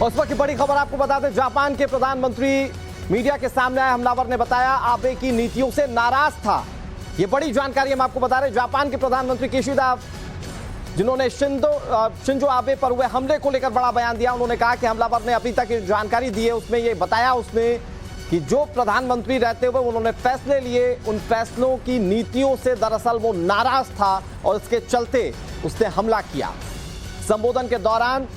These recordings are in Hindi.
उस वक्त की बड़ी खबर आपको बता दें, जापान के प्रधानमंत्री मीडिया के सामने आए हमलावर ने बताया आबे की नीतियों से नाराज था। ये बड़ी जानकारी हम आपको बता रहे हैं। जापान के प्रधानमंत्री किशिदा, जिन्होंने शिंजो आबे पर हुए हमले को लेकर बड़ा बयान दिया, उन्होंने कहा कि हमलावर ने अभी तक जानकारी दी है, उसमें ये बताया उसने कि जो प्रधानमंत्री रहते हुए उन्होंने फैसले लिए, उन फैसलों की नीतियों से दरअसल वो नाराज था और इसके चलते उसने हमला किया। संबोधन के दौरान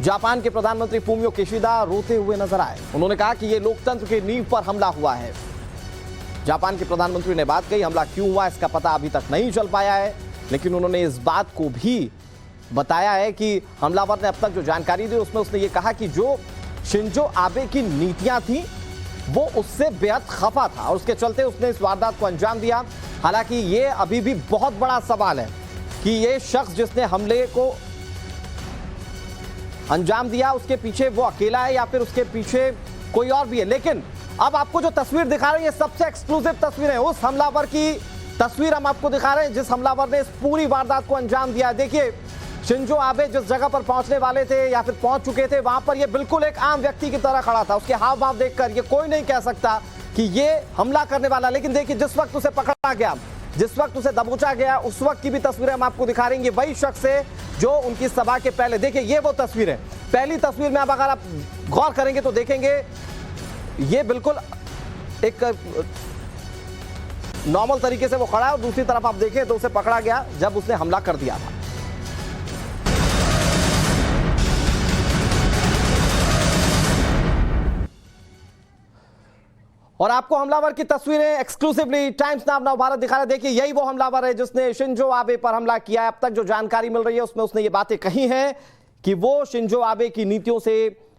जापान के प्रधानमंत्री फूमियो किशिदा रोते हुए नजर आए। उन्होंने कहा कि यह लोकतंत्र की नींव पर हमला हुआ है। जापान के प्रधानमंत्री ने बात कही, हमला क्यों हुआ इसका पता अभी तक नहीं चल पाया है, लेकिन उन्होंने इस बात को भी बताया है कि हमलावर ने अब तक जो जानकारी दी उसमें उसने ये कहा कि जो शिंजो आबे की नीतियां थी वो उससे बेहद खफा था और उसके चलते उसने इस वारदात को अंजाम दिया। हालांकि ये अभी भी बहुत बड़ा सवाल है कि ये शख्स जिसने हमले को अंजाम दिया उसके पीछे वो अकेला है या फिर उसके पीछे कोई और भी है। लेकिन अब आपको जो तस्वीर दिखा रहे हैं ये सबसे एक्सक्लूसिव तस्वीर है। उस हमलावर की तस्वीर हम आपको दिखा रहे हैं जिस हमलावर ने इस पूरी वारदात को अंजाम दिया। देखिए, शिंजो आबे जिस जगह पर पहुंचने वाले थे या फिर पहुंच चुके थे, वहां पर ये बिल्कुल एक आम व्यक्ति की तरह खड़ा था। उसके हाव भाव देखकर ये कोई नहीं कह सकता कि ये हमला करने वाला। लेकिन देखिए, जिस वक्त उसे पकड़ा गया, जिस वक्त उसे दबोचा गया, उस वक्त की भी तस्वीरें हम आपको दिखा रहे हैं। वही शख्स है जो उनकी सभा के पहले, देखिए ये वो तस्वीर है। पहली तस्वीर में अब अगर आप गौर करेंगे तो देखेंगे ये बिल्कुल एक नॉर्मल तरीके से वो खड़ा है और दूसरी तरफ आप देखें तो उसे पकड़ा गया जब उसने हमला कर दिया था। और आपको हमलावर की तस्वीरें exclusively times now now Bharat दिखा रहा है। देखिए, यही वो हमलावर है जिसने शिंजो आबे पर हमला किया है। अब तक जो जानकारी मिल रही है उसमें उसने ये बातें कही हैं कि वो शिंजो आबे की नीतियों से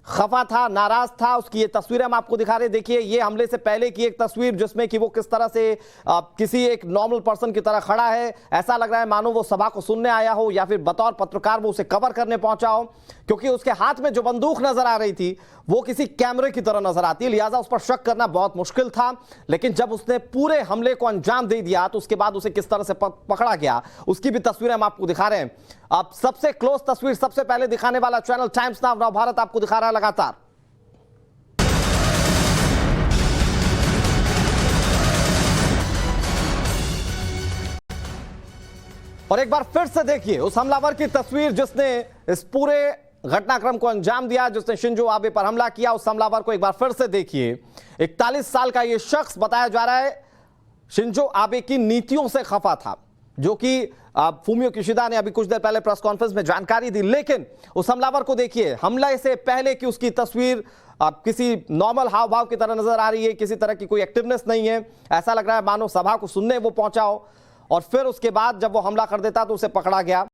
खफा था, नाराज था। उसकी ये तस्वीरें हम आपको दिखा रहे हैं। देखिए, ये हमले से पहले की एक तस्वीर जिसमें कि वो किस तरह से किसी एक नॉर्मल पर्सन की तरह खड़ा है। ऐसा लग रहा है मानो वो सभा को सुनने आया हो या फिर बतौर पत्रकार वो उसे कवर करने पहुंचा हो, क्योंकि उसके हाथ में जो बंदूक नजर आ रही थी वो किसी कैमरे की तरह नजर आती है। लिहाजा उस पर शक करना बहुत मुश्किल था। लेकिन जब उसने पूरे हमले को अंजाम दे दिया तो उसके बाद उसे किस तरह से पकड़ा गया उसकी भी तस्वीरें हम आपको दिखा रहे हैं। अब सबसे क्लोज तस्वीर सबसे पहले दिखाने वाला channel times now now Bharat आपको दिखा रहा है लगातार। और एक बार फिर से देखिए उस हमलावर की तस्वीर जिसने इस पूरे घटनाक्रम को अंजाम दिया, जिसने शिंजो आबे पर हमला किया। उस हमलावर को एक बार फिर से देखिए। 41 साल का यह शख्स बताया जा रहा है शिंजो आबे की नीतियों से खफा था, जो कि फूमियो किशिदा ने अभी कुछ देर पहले प्रेस कॉन्फ्रेंस में जानकारी दी। लेकिन उस हमलावर को देखिए, हमले से पहले की उसकी तस्वीर किसी नॉर्मल हाव भाव की तरह नजर आ रही है, किसी तरह की कोई एक्टिवनेस नहीं है। ऐसा लग रहा है मानो सभा को सुनने वो पहुंचा हो। और फिर उसके बाद जब वो हमला कर देता तो उसे पकड़ा गया।